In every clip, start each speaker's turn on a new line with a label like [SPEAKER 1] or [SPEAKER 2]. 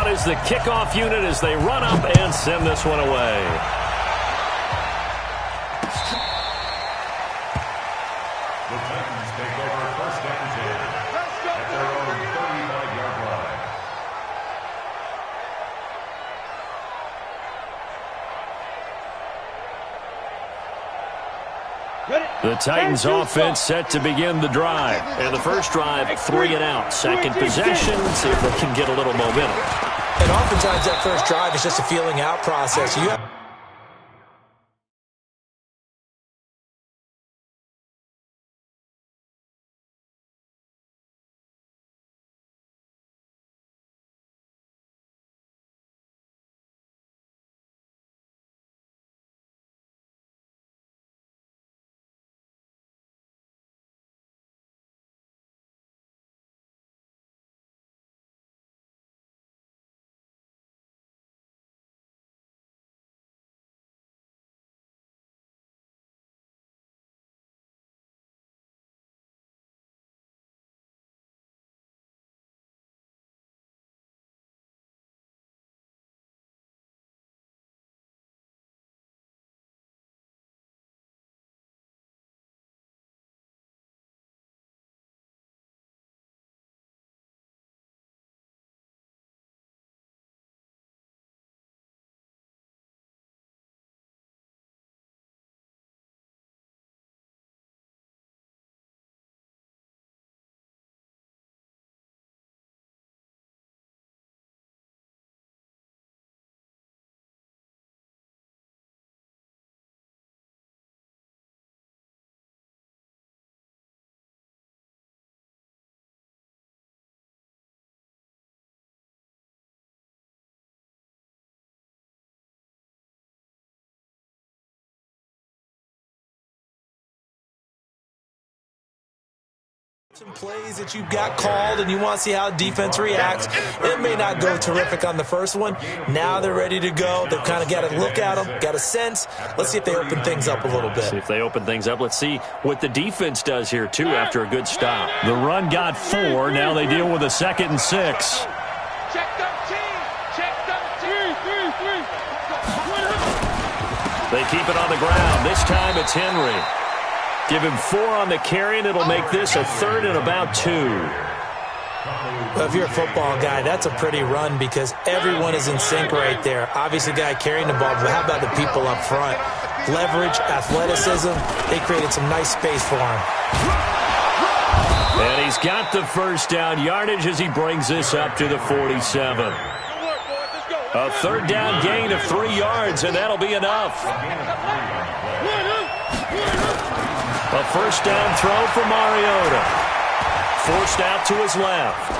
[SPEAKER 1] out is the kickoff unit as they run up and send this one away.
[SPEAKER 2] The Titans take over first and 10 at their own 35-yard line.
[SPEAKER 1] The Titans offense set to begin the drive. And the first drive, 3 and out. Second possession, see if they can get a little momentum.
[SPEAKER 3] And oftentimes that first drive is just a feeling out process. You have some plays that you've got called and you want to see how defense reacts. It may not go terrific on the first one. Now they're ready to go. They've kind of got to look at them, got a sense. Let's see if they open things up a little bit.
[SPEAKER 1] See if they open things up. Let's see what the defense does here, too, after a good stop. The run got 4. Now they deal with a 2nd and 6.
[SPEAKER 4] Check 13. Check 13.
[SPEAKER 1] They keep it on the ground. This time it's Henry. Give him 4 on the carry, and it'll make this a 3rd and about 2.
[SPEAKER 3] Well, if you're a football guy, that's a pretty run because everyone is in sync right there. Obviously, the guy carrying the ball, but how about the people up front? Leverage, athleticism, they created some nice space for him.
[SPEAKER 1] And he's got the first down yardage as he brings this up to the 47. A 3rd down gain of 3 yards, and that'll be enough. A first down throw for Mariota. Forced out to his left.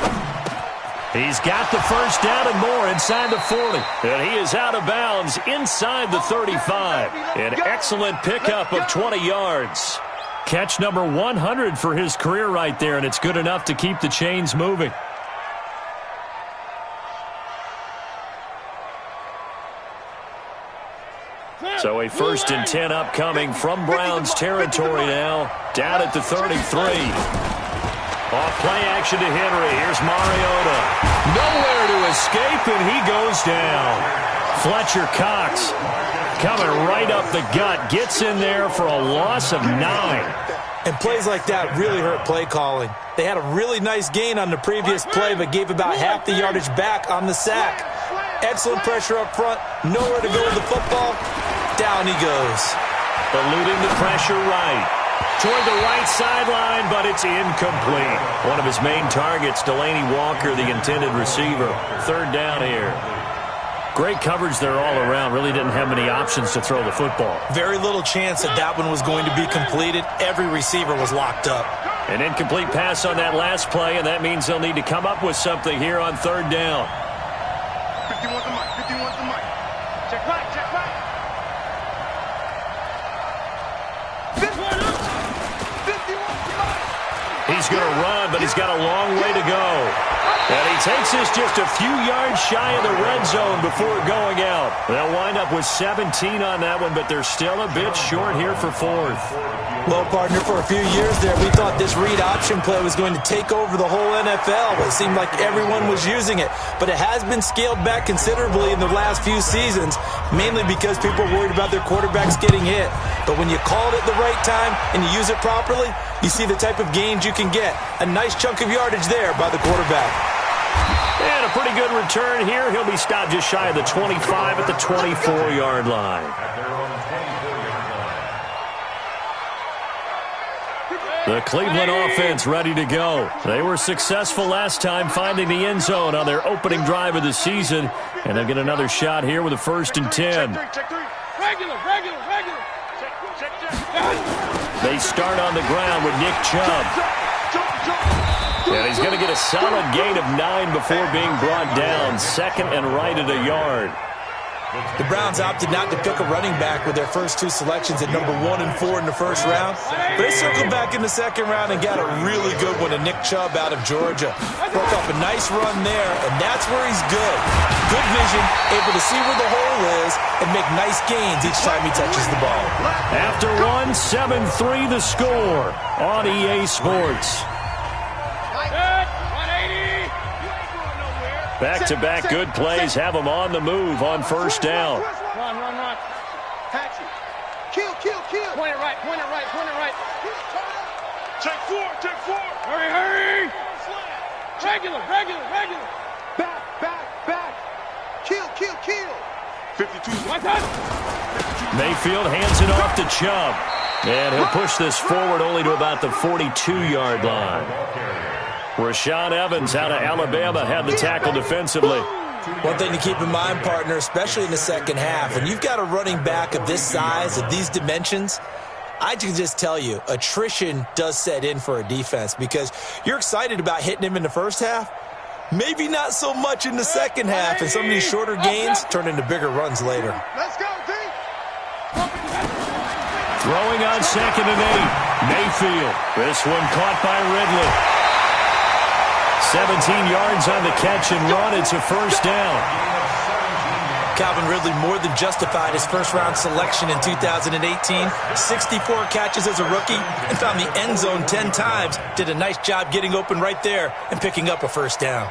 [SPEAKER 1] He's got the first down and more inside the 40. And he is out of bounds inside the 35. An excellent pickup of 20 yards. Catch number 100 for his career right there, and it's good enough to keep the chains moving. So a 1st and 10 upcoming from Browns territory now. Down at the 33. Off play action to Henry. Here's Mariota. Nowhere to escape, and he goes down. Fletcher Cox coming right up the gut. Gets in there for a loss of 9.
[SPEAKER 3] And plays like that really hurt play calling. They had a really nice gain on the previous play, but gave about half the yardage back on the sack. Excellent pressure up front. Nowhere to go with the football. Down he goes.
[SPEAKER 1] Eluding the pressure right. Toward the right sideline, but it's incomplete. One of his main targets, Delaney Walker, the intended receiver. 3rd down here. Great coverage there all around. Really didn't have many options to throw the football.
[SPEAKER 3] Very little chance that that one was going to be completed. Every receiver was locked up.
[SPEAKER 1] An incomplete pass on that last play, and that means they'll need to come up with something here on 3rd down.
[SPEAKER 4] 51's the mic. 51's the mic. Check right. Check right.
[SPEAKER 1] He's going to run, but he's got a long way to go. And he takes this just a few yards shy of the red zone before going out. They'll wind up with 17 on that one, but they're still a bit short here for fourth.
[SPEAKER 3] Well, partner, for a few years there, we thought this read option play was going to take over the whole NFL. It seemed like everyone was using it, but it has been scaled back considerably in the last few seasons, mainly because people are worried about their quarterbacks getting hit. But when you call it at the right time and you use it properly, you see the type of gains you can get. A nice chunk of yardage there by the quarterback.
[SPEAKER 1] And a pretty good return here. He'll be stopped just shy of the 25 at the 24-yard line. The Cleveland offense ready to go. They were successful last time finding the end zone on their opening drive of the season. And they'll get another shot here with a 1st and 10.
[SPEAKER 4] Regular.
[SPEAKER 1] They start on the ground with Nick Chubb. And he's going to get a solid gain of 9 before being brought down. 2nd and right at a yard.
[SPEAKER 3] The Browns opted not to pick a running back with their first 2 selections at number 1 and 4 in the first round. But they circled back in the second round and got a really good one to Nick Chubb out of Georgia. Broke up a nice run there, and that's where he's good. Good vision, able to see where the hole is, and make nice gains each time he touches the ball.
[SPEAKER 1] After 7-3 the score on EA Sports. Back-to-back good plays have them on the move on 1st down.
[SPEAKER 4] Run. Taxi. Kill. Point it right. Take four. Hurry. Regular. Back. Kill. 52.
[SPEAKER 1] Mayfield hands it off to Chubb. And he'll push this forward only to about the 42-yard line. Rashaan Evans out of Alabama had the tackle defensively.
[SPEAKER 3] One thing to keep in mind, partner, especially in the second half, when you've got a running back of this size, of these dimensions, I can just tell you, attrition does set in for a defense because you're excited about hitting him in the first half. Maybe not so much in the second half, and some of these shorter gains turn into bigger runs later.
[SPEAKER 4] Let's go, D.
[SPEAKER 1] Throwing on 2nd and 8. Mayfield. This one caught by Ridley. 17 yards on the catch and run. It's a 1st down.
[SPEAKER 3] Calvin Ridley more than justified his first-round selection in 2018. 64 catches as a rookie and found the end zone 10 times. Did a nice job getting open right there and picking up a 1st down.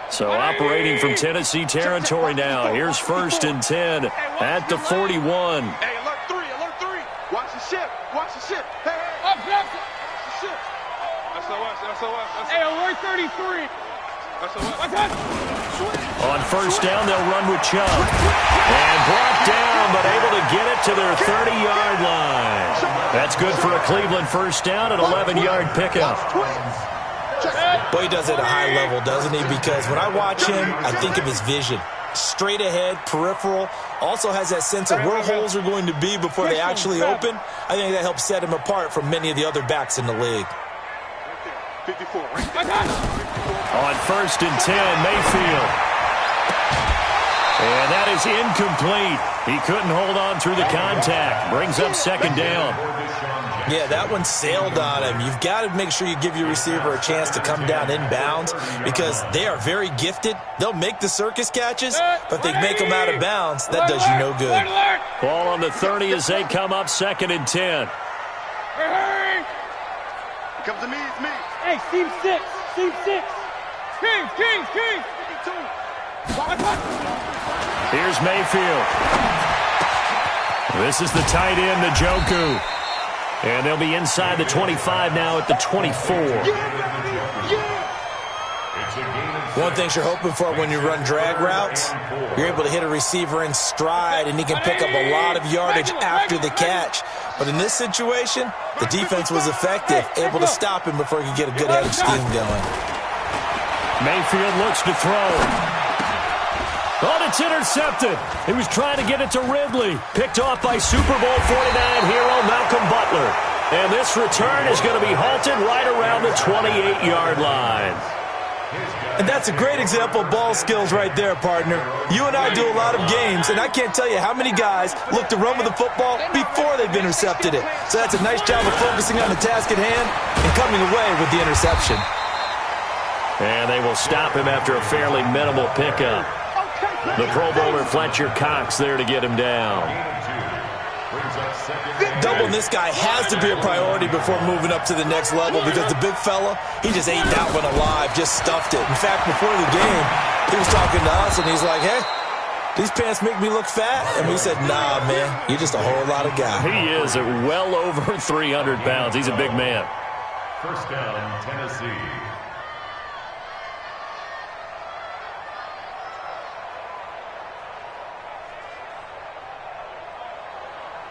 [SPEAKER 1] So operating from Tennessee territory now. Here's 1st and 10 at the 41.
[SPEAKER 4] Hey, alert 3. Watch the ship. Hey. Up. Watch the ship. SOS. Hey, alert 33. SOS.
[SPEAKER 1] On 1st down, they'll run with Chubb. And brought down, but able to get it to their 30-yard line. That's good for a Cleveland 1st down, an 11-yard pickup.
[SPEAKER 3] Boy, he does it at a high level, doesn't he? Because when I watch him, I think of his vision. Straight ahead, peripheral. Also has that sense of where holes are going to be before they actually open. I think that helps set him apart from many of the other backs in the league.
[SPEAKER 4] 54.
[SPEAKER 1] On 1st and 10, Mayfield. And that is incomplete. He couldn't hold on through the contact. Brings up 2nd down.
[SPEAKER 3] Yeah, that one sailed on him. You've got to make sure you give your receiver a chance to come down inbounds because they are very gifted. They'll make the circus catches, but they make them out of bounds. That does you no good.
[SPEAKER 1] Ball on the 30 as they come up 2nd and 10.
[SPEAKER 4] Comes to me, it's me.
[SPEAKER 5] Hey, Team 6. Kings. 52.
[SPEAKER 1] Here's Mayfield. This is the tight end, Njoku. And they'll be inside the 25 now at the 24.
[SPEAKER 3] One thing you're hoping for when you run drag routes, you're able to hit a receiver in stride, and he can pick up a lot of yardage after the catch. But in this situation, the defense was effective, able to stop him before he could get a good head of steam going.
[SPEAKER 1] Mayfield looks to throw. Oh, it's intercepted. He was trying to get it to Ridley. Picked off by Super Bowl 49 hero Malcolm Butler. And this return is going to be halted right around the 28-yard line.
[SPEAKER 3] And that's a great example of ball skills right there, partner. You and I do a lot of games, and I can't tell you how many guys look to run with the football before they've intercepted it. So that's a nice job of focusing on the task at hand and coming away with the interception.
[SPEAKER 1] And they will stop him after a fairly minimal pickup. The Pro Bowler Fletcher Cox there to get him down.
[SPEAKER 3] Doubling this guy has to be a priority before moving up to the next level because the big fella, he just ate that one alive, just stuffed it. In fact, before the game, he was talking to us, and he's like, hey, these pants make me look fat? And we said, nah, man, you're just a whole lot of guy.
[SPEAKER 1] He is at well over 300 pounds. He's a big man.
[SPEAKER 2] First down, Tennessee.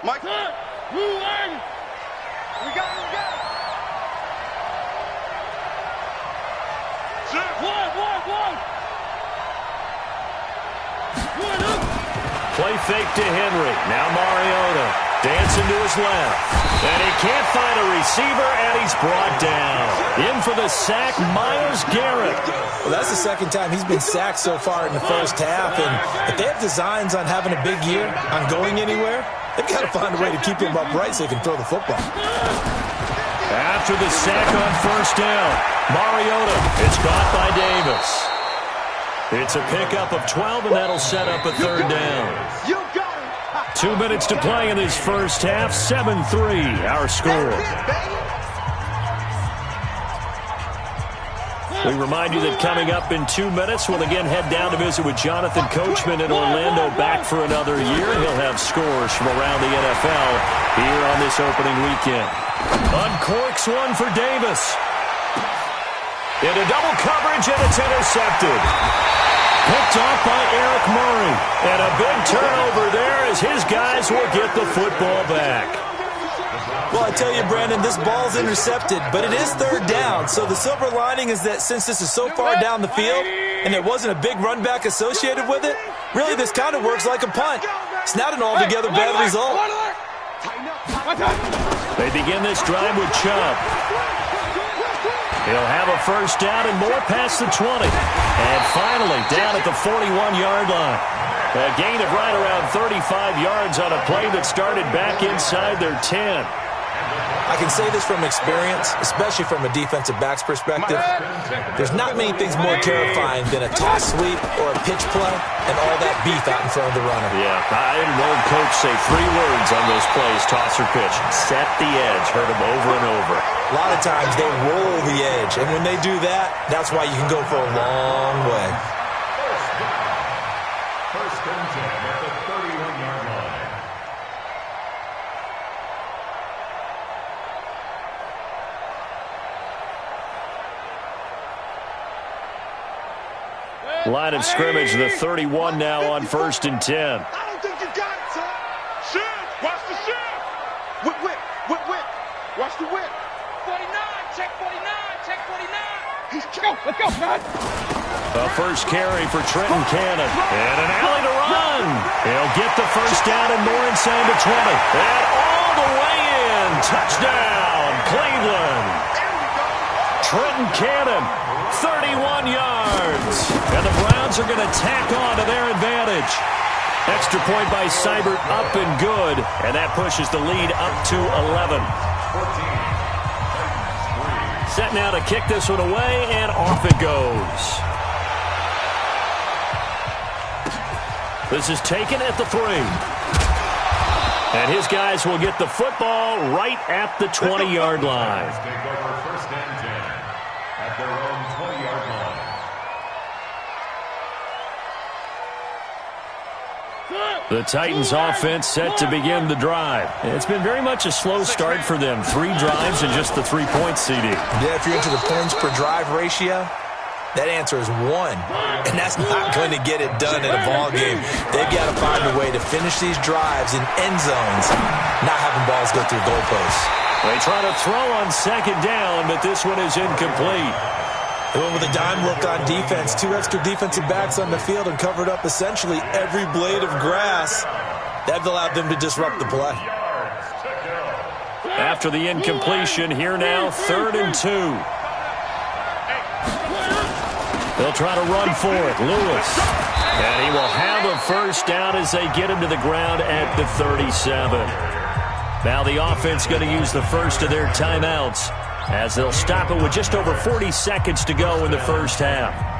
[SPEAKER 4] Mike, who won? We got it. One.
[SPEAKER 1] Play fake to Henry. Now Mariota dancing to his left. And he can't find a receiver, and he's brought down. In for the sack, Myles Garrett.
[SPEAKER 3] Well, that's the second time he's been sacked so far in the first half. And if they have designs on having a big year, on going anywhere, they've got to find a way to keep him upright so he can throw the football.
[SPEAKER 1] After the sack on first down, Mariota is caught by Davis. It's a pickup of 12, and that'll set up a third down. 2 minutes to play in this first half. 7-3, our score. We remind you that coming up in 2 minutes, we'll again head down to visit with Jonathan Coachman in Orlando, back for another year. He'll have scores from around the NFL here on this opening weekend. Uncorks one for Davis. Into double coverage, and it's intercepted. Picked off by Eric Murray. And a big turnover there as his guys will get the football back.
[SPEAKER 3] Well, I tell you, Brandon, this ball's intercepted, but it is third down. So the silver lining is that since this is so far down the field and there wasn't a big run back associated with it, really this kind of works like a punt. It's not an altogether bad result.
[SPEAKER 1] They begin this drive with Chubb. He'll have a first down and more past the 20. And finally down at the 41-yard line. A gain of right around 35 yards on a play that started back inside their 10.
[SPEAKER 3] I can say this from experience, especially from a defensive back's perspective. There's not many things more terrifying than a toss sweep or a pitch play and all that beef out in front of the runner.
[SPEAKER 1] Yeah, I had an old coach say 3 words on those plays, toss or pitch. Set the edge. Heard them over and over.
[SPEAKER 3] A lot of times they roll the edge, and when they do that, that's why you can go for a long way.
[SPEAKER 2] First and 10 at the 31-yard line.
[SPEAKER 1] Line of scrimmage, the 31 now on first and 10.
[SPEAKER 4] I don't think you got it, son. Shift. Watch the shift. Whip. Watch the whip.
[SPEAKER 5] 49. Check 49. Check 49. Let's go, man.
[SPEAKER 1] The first carry for Trenton Cannon. And an alley to run. He'll get the first down and more inside the 20. And all the way in. Touchdown, Cleveland. Trenton Cannon, 31 yards. And the Browns are going to tack on to their advantage. Extra point by Seibert, up and good. And that pushes the lead up to 11. Set now to kick this one away, and off it goes. This is taken at the 3. And his guys will get the football right at the 20-yard line.
[SPEAKER 2] Take over first and 10 at their own 20-yard line.
[SPEAKER 1] The Titans offense set to begin the drive. It's been very much a slow start for them. 3 drives and just the 3-point CD.
[SPEAKER 3] Yeah, if you're into the points per drive ratio, that answer is 1. And that's not going to get it done in a ball game. They've got to find a way to finish these drives in end zones, not having balls go through goalposts.
[SPEAKER 1] They try to throw on second down, but this one is incomplete.
[SPEAKER 3] They went with a dime look on defense. 2 extra defensive backs on the field and covered up essentially every blade of grass. That allowed them to disrupt the play.
[SPEAKER 1] After the incompletion, here now, 3rd and 2. They'll try to run for it. Lewis. And he will have a first down as they get him to the ground at the 37. Now the offense going to use the first of their timeouts as they'll stop it with just over 40 seconds to go in the first half.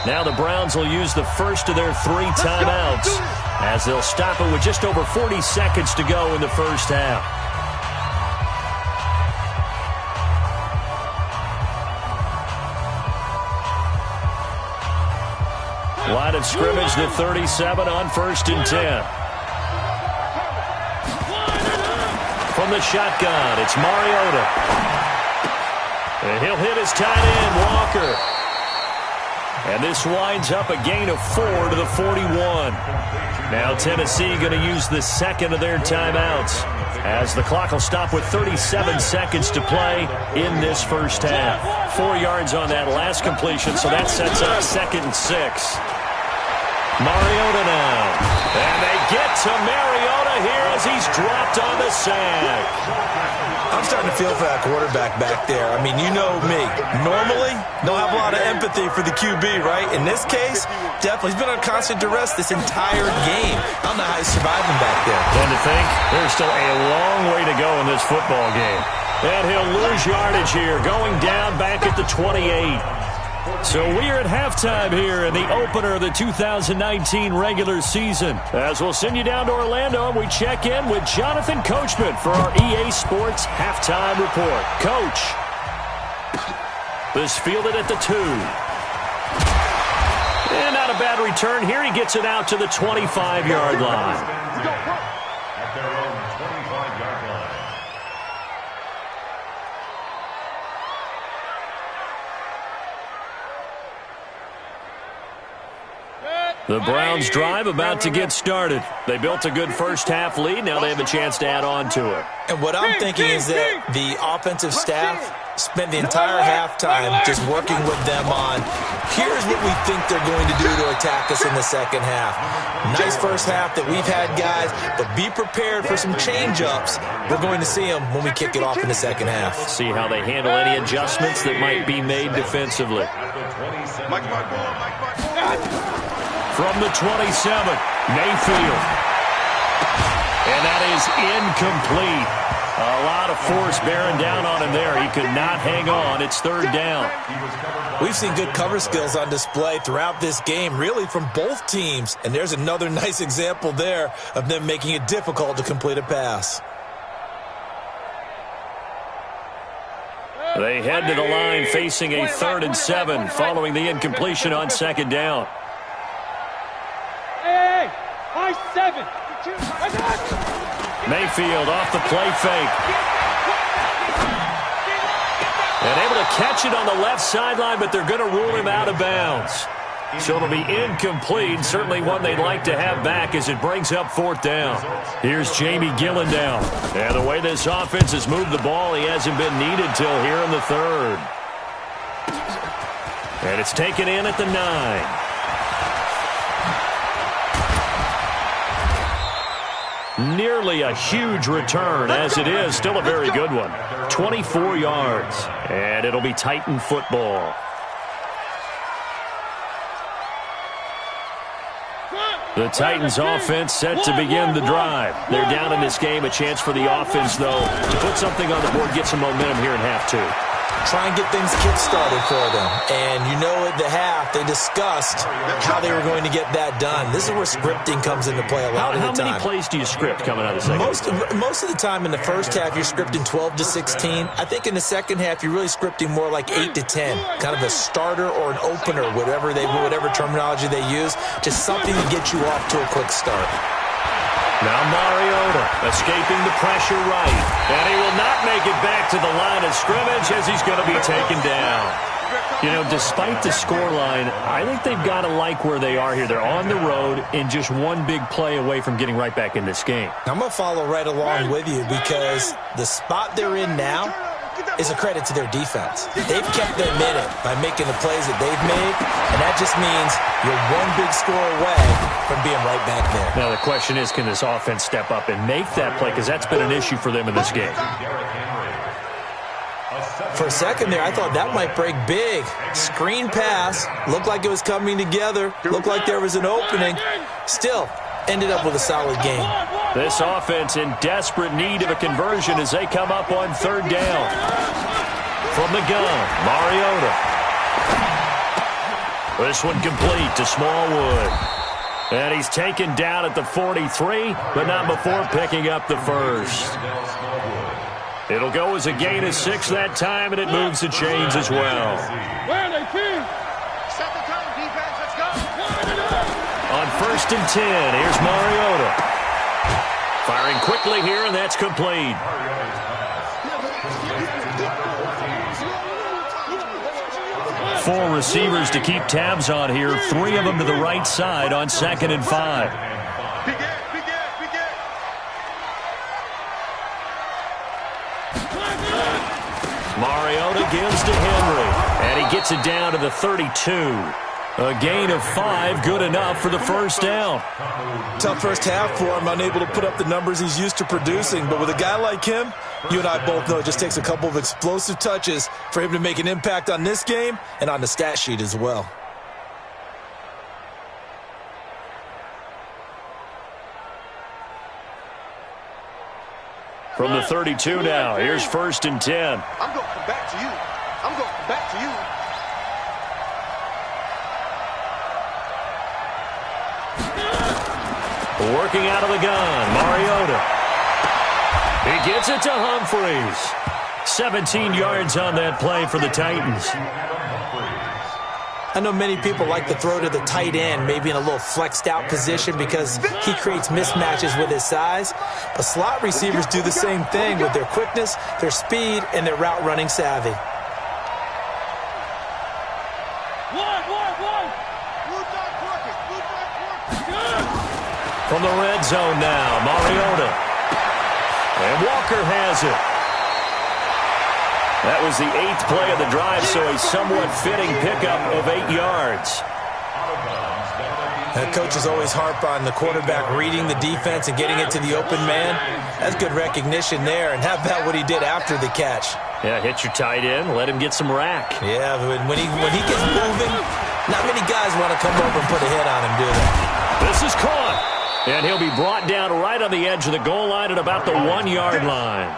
[SPEAKER 1] Now the Browns will use the first of their 3 timeouts as they'll stop it with just over 40 seconds to go in the first half. Line of scrimmage to 37 on 1st and 10. From the shotgun, it's Mariota. And he'll hit his tight end, Walker. And this winds up a gain of 4 to the 41. Now Tennessee going to use the second of their timeouts as the clock will stop with 37 seconds to play in this first half. 4 yards on that last completion, so that sets up 2nd and 6. Mariota now. And they get to Mariota here as he's dropped on the sack.
[SPEAKER 3] I'm starting to feel for that quarterback back there. I mean, you know me. Normally, don't have a lot of empathy for the QB, right? In this case, definitely. He's been on constant duress this entire game. I don't know how he's surviving back there.
[SPEAKER 1] And to think, there's still a long way to go in this football game. And he'll lose yardage here, going down back at the 28. So we're at halftime here in the opener of the 2019 regular season. As we'll send you down to Orlando, and we check in with Jonathan Coachman for our EA Sports Halftime Report. Coach, this fielded at the 2. And not a bad return here. He gets it out to the 25-yard line.
[SPEAKER 2] At their own 25-yard line.
[SPEAKER 1] The Browns drive about to get started. They built a good first half lead. Now they have a chance to add on to it.
[SPEAKER 3] And what I'm thinking is that the offensive staff spent the entire halftime just working with them on, here's what we think they're going to do to attack us in the second half. Nice first half that we've had, guys, but be prepared for some change-ups. We're going to see them when we kick it off in the second half.
[SPEAKER 1] See how they handle any adjustments that might be made defensively. From the 27, Mayfield. And that is incomplete. A lot of force bearing down on him there. He could not hang on. It's 3rd down.
[SPEAKER 3] We've seen good cover skills on display throughout this game, really from both teams. And there's another nice example there of them making it difficult to complete a pass.
[SPEAKER 1] They head to the line facing a 3rd and 7 following the incompletion on 2nd down.
[SPEAKER 5] High 7.
[SPEAKER 1] Mayfield off the play fake. And able to catch it on the left sideline, but they're going to rule him out of bounds. So it'll be incomplete. Certainly one they'd like to have back as it brings up 4th down. Here's Jamie Gillendown. And the way this offense has moved the ball, he hasn't been needed till here in the 3rd. And it's taken in at the 9. Nearly a huge return, as it is still a very good one. 24 yards, and it'll be Titan football. The Titans offense set to begin the drive. They're down in this game. A chance for the offense, though, to put something on the board, get some momentum here in half 2.
[SPEAKER 3] try and get things kick-started for them. And you know at the half, they discussed how they were going to get that done. This is where scripting comes into play a lot of the time.
[SPEAKER 1] How many plays do you script coming out of the second?
[SPEAKER 3] Most of the time in the first half, you're scripting 12 to 16. I think in the second half, you're really scripting more like 8 to 10, kind of a starter or an opener, whatever terminology they use, just something to get you off to a quick start.
[SPEAKER 1] Now Mariota escaping the pressure right. And he will not make it back to the line of scrimmage as he's going to be taken down. You know, despite the scoreline, I think they've got to like where they are here. They're on the road and just one big play away from getting right back in this game.
[SPEAKER 3] I'm going to follow right along with you because the spot they're in now is a credit to their defense. They've kept them in it by making the plays that they've made, and that just means you're one big score away from being right back there.
[SPEAKER 1] Now the question is, can this offense step up and make that play? Because that's been an issue for them in this game.
[SPEAKER 3] For a second there, I thought that might break big. Screen pass. Looked like it was coming together. Looked like there was an opening. Still, ended up with a solid game.
[SPEAKER 1] This offense in desperate need of a conversion as they come up on third down. From the gun, Mariota. This one complete to Smallwood. And he's taken down at the 43, but not before picking up the first. It'll go as a gain of 6 that time, and it moves the chains as well. On 1st and 10, here's Mariota. Firing quickly here, and that's complete. Four receivers to keep tabs on here. 3 of them to the right side on 2nd and 5. Mariota gives to Henry, and he gets it down to the 32. A gain of 5, good enough for the first down.
[SPEAKER 3] Tough first half for him, unable to put up the numbers he's used to producing. But with a guy like him, you and I both know it just takes a couple of explosive touches for him to make an impact on this game and on the stat sheet as well.
[SPEAKER 1] From the 32 now, here's 1st and 10.
[SPEAKER 4] I'm going to come back to you. I'm going to come back to you.
[SPEAKER 1] Working out of the gun, Mariota. He gets it to Humphries. 17 yards on that play for the Titans.
[SPEAKER 3] I know many people like to throw to the tight end, maybe in a little flexed out position because he creates mismatches with his size. But slot receivers do the same thing with their quickness, their speed, and their route running savvy.
[SPEAKER 1] From the red zone now, Mariota. And Walker has it. That was the 8th play of the drive, so a somewhat fitting pickup of 8 yards.
[SPEAKER 3] Coaches always harp on the quarterback reading the defense and getting it to the open man. That's good recognition there. And how about what he did after the catch?
[SPEAKER 1] Yeah, hit your tight end, let him get some rack.
[SPEAKER 3] Yeah, but when he gets moving, not many guys want to come over and put a hit on him, do they?
[SPEAKER 1] This is caught. And he'll be brought down right on the edge of the goal line at about the 1-yard line.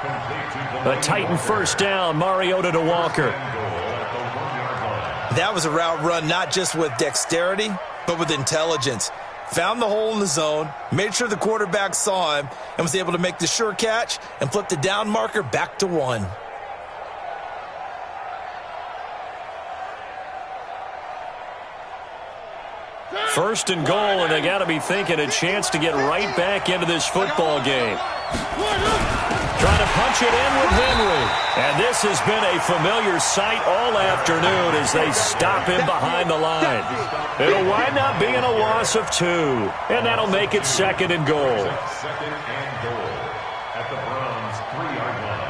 [SPEAKER 1] A Titan first down, Mariota to Walker.
[SPEAKER 3] That was a route run not just with dexterity, but with intelligence. Found the hole in the zone, made sure the quarterback saw him, and was able to make the sure catch and flip the down marker back to 1.
[SPEAKER 1] First and goal, and they got to be thinking a chance to get right back into this football game. Trying to punch it in with Henry. And this has been a familiar sight all afternoon as they stop him behind the line. It'll wind up being a loss of 2, and that'll make it 2nd and goal.
[SPEAKER 2] 2nd and goal at the Browns' 3-yard line.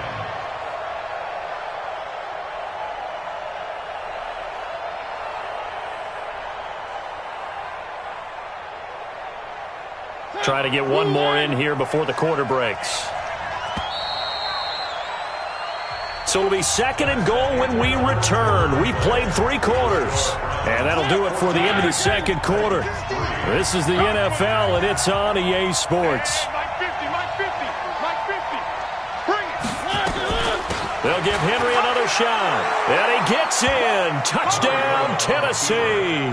[SPEAKER 1] Try to get one more in here before the quarter breaks. So it'll be 2nd and goal when we return. We've played 3 quarters. And that'll do it for the end of the 2nd quarter. This is the NFL, and it's on EA Sports. They'll They'll give Henry another shot. And he gets in. Touchdown, Tennessee.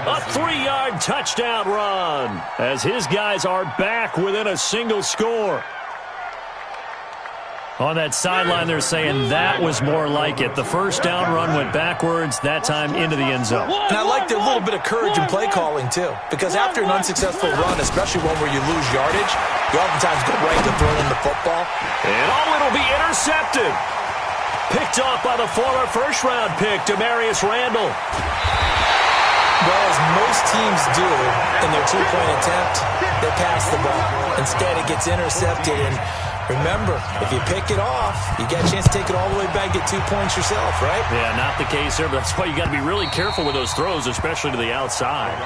[SPEAKER 1] A 3-yard touchdown run as his guys are back within a single score.
[SPEAKER 6] On that sideline, they're saying that was more like it. The first down run went backwards, that time into the end zone.
[SPEAKER 3] And I liked a little bit of courage in play calling, too. Because after an unsuccessful run, especially one where you lose yardage, you oftentimes go right to throwing the football.
[SPEAKER 1] And it'll be intercepted. Picked off by the former first-round pick, Demarius Randall.
[SPEAKER 3] Well, as most teams do in their two-point attempt, they pass the ball. Instead, it gets intercepted. And remember, if you pick it off, you get a chance to take it all the way back, get 2 points yourself, right?
[SPEAKER 6] Yeah, not the case there, but that's why you got to be really careful with those throws, especially to the outside.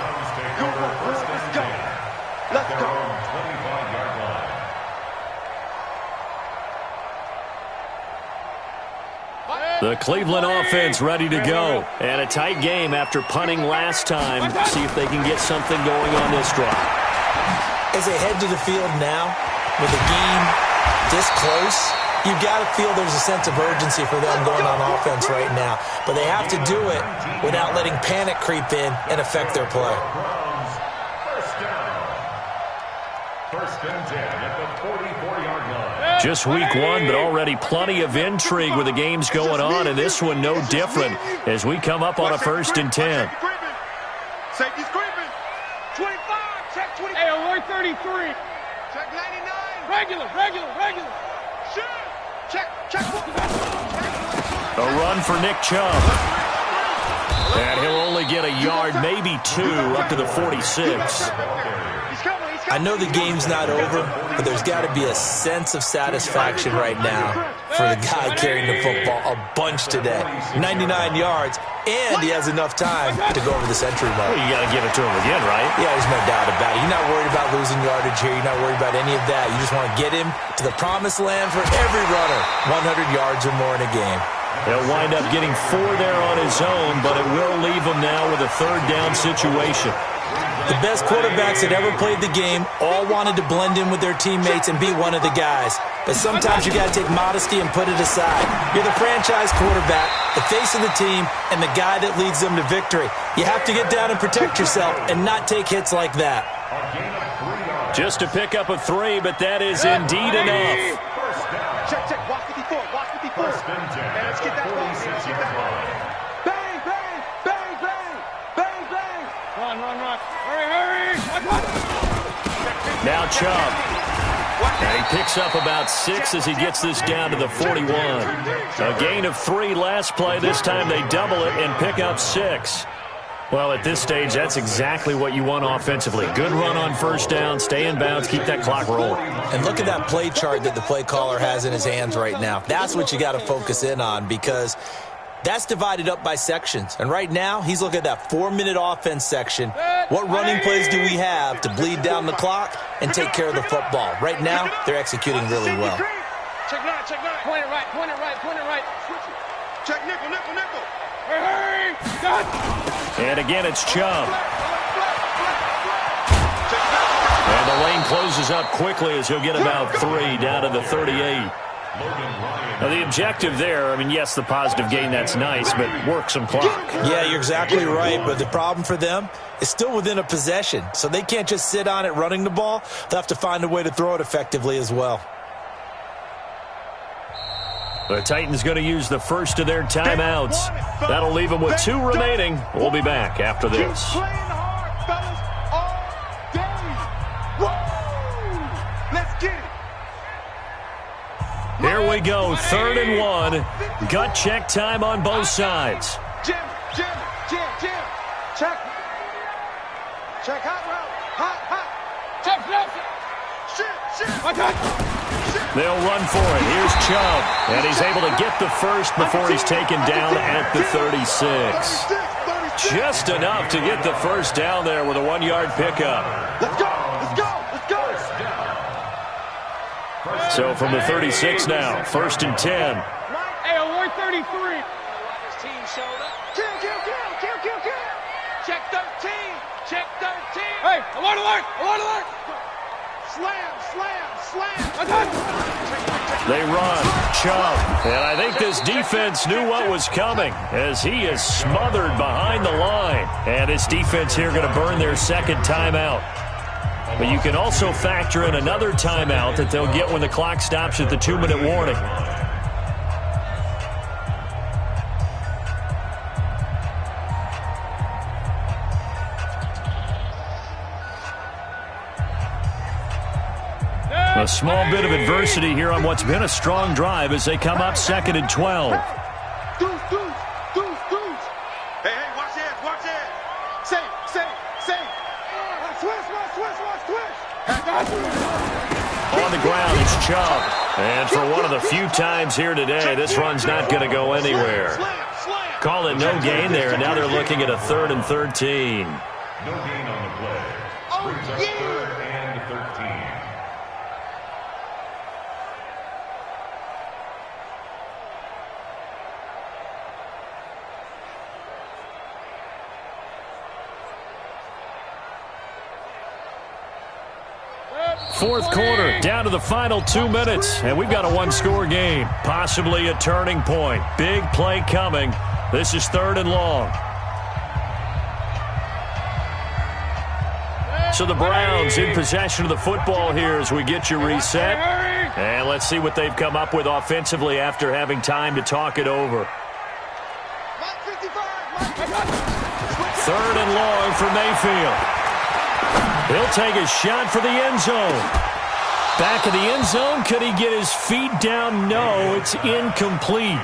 [SPEAKER 4] Let's go.
[SPEAKER 1] The Cleveland offense ready to go. And a tight game after punting last time. See if they can get something going on this drive.
[SPEAKER 3] As they head to the field now, with the game this close, you've got to feel there's a sense of urgency for them going on offense right now. But they have to do it without letting panic creep in and affect their play.
[SPEAKER 2] First and 10 at the 44-yard line.
[SPEAKER 1] Just week one, but already plenty of intrigue with the games going on, and this one no different as we come up on a 1st and 10.
[SPEAKER 4] Safety's creeping. 25. Check 25. Hey, alert 33. Check 99. Regular. Shit. Check.
[SPEAKER 1] A run for Nick Chubb. And he'll only get a yard, maybe 2, up to the 46.
[SPEAKER 3] I know the game's not over, but there's got to be a sense of satisfaction right now for the guy carrying the football a bunch today. 99 yards, and he has enough time to go over the century mark.
[SPEAKER 1] Well, you got to give it to him again, right?
[SPEAKER 3] Yeah, there's no doubt about it. You're not worried about losing yardage here. You're not worried about any of that. You just want to get him to the promised land for every runner, 100 yards or more in a game.
[SPEAKER 1] He'll wind up getting 4 there on his own, but it will leave him now with a 3rd down situation.
[SPEAKER 3] The best quarterbacks that ever played the game all wanted to blend in with their teammates and be one of the guys. But sometimes you got to take modesty and put it aside. You're the franchise quarterback, the face of the team, and the guy that leads them to victory. You have to get down and protect yourself and not take hits like that.
[SPEAKER 1] Just to pick up a 3, but that is indeed enough.
[SPEAKER 4] Check. Watch 54.
[SPEAKER 2] First and 10
[SPEAKER 4] Let's get that ball. Bang. Run. Hurry.
[SPEAKER 1] Now Chubb. And he picks up about 6 as he gets this down to the 41. A gain of 3 last play. This time they double it and pick up 6. Well, at this stage, that's exactly what you want offensively. Good run on 1st down, stay in bounds, keep that clock rolling.
[SPEAKER 3] And look at that play chart that the play caller has in his hands right now. That's what you got to focus in on, because that's divided up by sections. And right now, he's looking at that 4-minute offense section. What running plays do we have to bleed down the clock and take care of the football? Right now, they're executing really well.
[SPEAKER 5] Check 9. Point it right.
[SPEAKER 4] Check nickel.
[SPEAKER 5] Hurry. Got.
[SPEAKER 1] And again, it's Chubb. And the lane closes up quickly as he'll get about 3 down to the 38. Now, the objective there, I mean, yes, the positive gain, that's nice, but work some clock.
[SPEAKER 3] Yeah, you're exactly right, but the problem for them is still within a possession, so they can't just sit on it running the ball. They'll have to find a way to throw it effectively as well.
[SPEAKER 1] The Titans going to use the first of their timeouts. That'll leave them with 2 remaining. We'll be back after this.
[SPEAKER 4] Playing hard, fellas, all day. Woo! Let's get it.
[SPEAKER 1] Here we go, 3rd and 1. Gut check time on both sides.
[SPEAKER 4] Jim. Check hot route. Hot.
[SPEAKER 5] Check Nelson.
[SPEAKER 4] Shit.
[SPEAKER 1] They'll run for it. Here's Chubb. And he's able to get the first before he's taken down at the 36. Just enough to get the first down there with a 1-yard pickup.
[SPEAKER 4] Let's go.
[SPEAKER 1] So from the 36 now, 1st and 10.
[SPEAKER 5] Hey, alert 33. His team showed up.
[SPEAKER 4] Kill.
[SPEAKER 5] Check 13. Hey, alert.
[SPEAKER 1] They run. Chubb. And I think this defense knew what was coming as he is smothered behind the line. And this defense here going to burn their second timeout. But you can also factor in another timeout that they'll get when the clock stops at the 2-minute warning. A small bit of adversity here on what's been a strong drive as they come up 2nd and 12.
[SPEAKER 4] Hey, watch this, watch this. Say.
[SPEAKER 1] On the ground, it's Chubb. And for one of the few times here today, this run's not going to go anywhere. Call it no gain there, and now they're looking at a 3rd and 13.
[SPEAKER 2] No gain on the play. Brings up 3rd and 13.
[SPEAKER 1] Fourth quarter, down to the final 2 minutes, and we've got a one-score game. Possibly a turning point. Big play coming. This is 3rd and long. So the Browns in possession of the football here as we get you reset. And let's see what they've come up with offensively after having time to talk it over. 3rd and long for Mayfield. He'll take a shot for the end zone. Back of the end zone. Could he get his feet down? No, it's incomplete.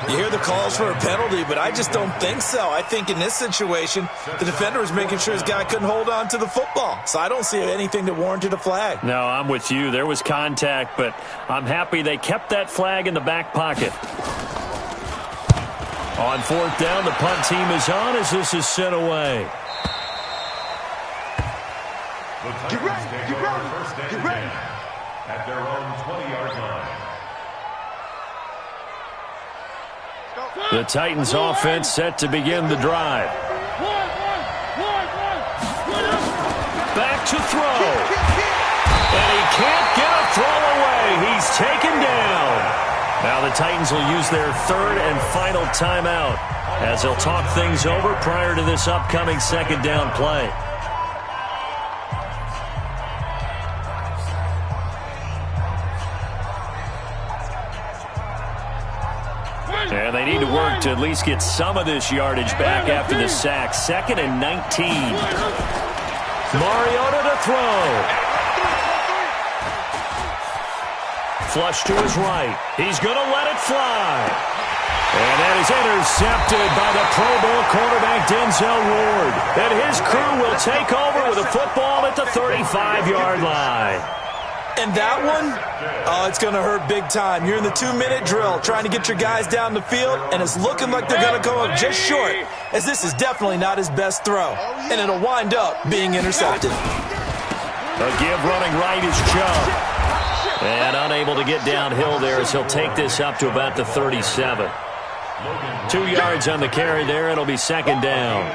[SPEAKER 3] You hear the calls for a penalty, but I just don't think so. I think in this situation, the defender was making sure his guy couldn't hold on to the football. So I don't see anything that warranted a flag.
[SPEAKER 1] No, I'm with you. There was contact, but I'm happy they kept that flag in the back pocket. On 4th down, the punt team is on as this is sent away.
[SPEAKER 2] The Titans take over 1st and 10 at their own 20-yard line.
[SPEAKER 1] The Titans offense set to begin the drive. Back to throw. And he can't get a throw away. He's taken down. Now the Titans will use their 3rd and final timeout as they'll talk things over prior to this upcoming 2nd down play. And they need to work to at least get some of this yardage back after the sack. 2nd and 19. Mariota to throw. Flush to his right. He's going to let it fly. And that is intercepted by the Pro Bowl quarterback Denzel Ward. And his crew will take over with a football at the 35-yard line.
[SPEAKER 3] And that one, oh, it's going to hurt big time. You're in the 2-minute drill trying to get your guys down the field, and it's looking like they're going to come up just short, as this is definitely not his best throw. And it'll wind up being intercepted.
[SPEAKER 1] A give running right is Chubb. And unable to get downhill there as he'll take this up to about the 37. 2 yards on the carry there. It'll be 2nd down.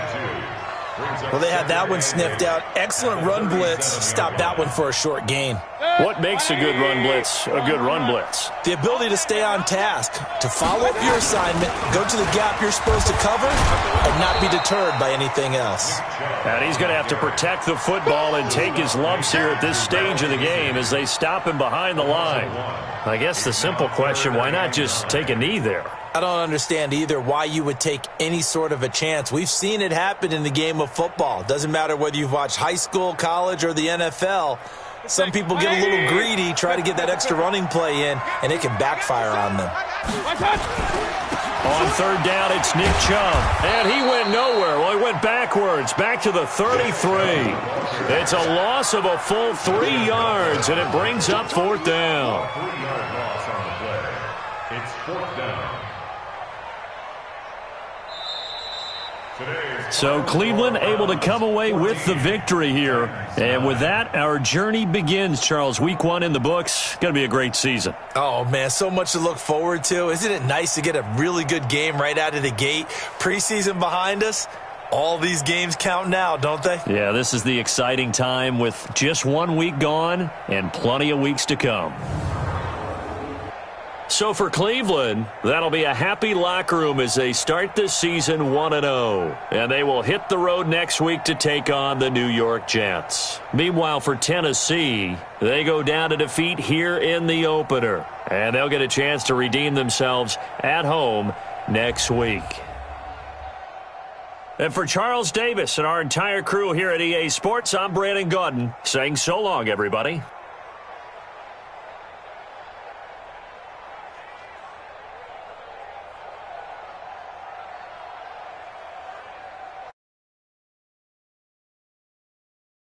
[SPEAKER 3] Well, they had that one sniffed out. Excellent run blitz. Stop that one for a short gain.
[SPEAKER 1] What makes a good run blitz a good run blitz?
[SPEAKER 3] The ability to stay on task, to follow up your assignment, go to the gap you're supposed to cover, and not be deterred by anything else.
[SPEAKER 1] And he's going to have to protect the football and take his lumps here at this stage of the game as they stop him behind the line. I guess the simple question, why not just take a knee there?
[SPEAKER 3] I don't understand either why you would take any sort of a chance. We've seen it happen in the game of football. Doesn't matter whether you've watched high school, college, or the NFL. Some people get a little greedy, try to get that extra running play in, and it can backfire on them.
[SPEAKER 1] On 3rd down, it's Nick Chubb. And he went nowhere. Well, he went backwards, back to the 33. It's a loss of a full 3 yards, and it brings up 4th down.
[SPEAKER 2] 3-yard loss on the play. It's 4th down.
[SPEAKER 1] So Cleveland able to come away with the victory here. And with that, our journey begins, Charles. Week 1 in the books. Going to be a great season.
[SPEAKER 3] Oh, man, so much to look forward to. Isn't it nice to get a really good game right out of the gate? Preseason behind us. All these games count now, don't they?
[SPEAKER 6] Yeah, this is the exciting time with just 1 week gone and plenty of weeks to come. So for Cleveland, that'll be a happy locker room as they start this season 1-0. And they will hit the road next week to take on the New York Jets. Meanwhile, for Tennessee, they go down to defeat here in the opener. And they'll get a chance to redeem themselves at home next week. And for Charles Davis and our entire crew here at EA Sports, I'm Brandon Gaudin saying so long, everybody.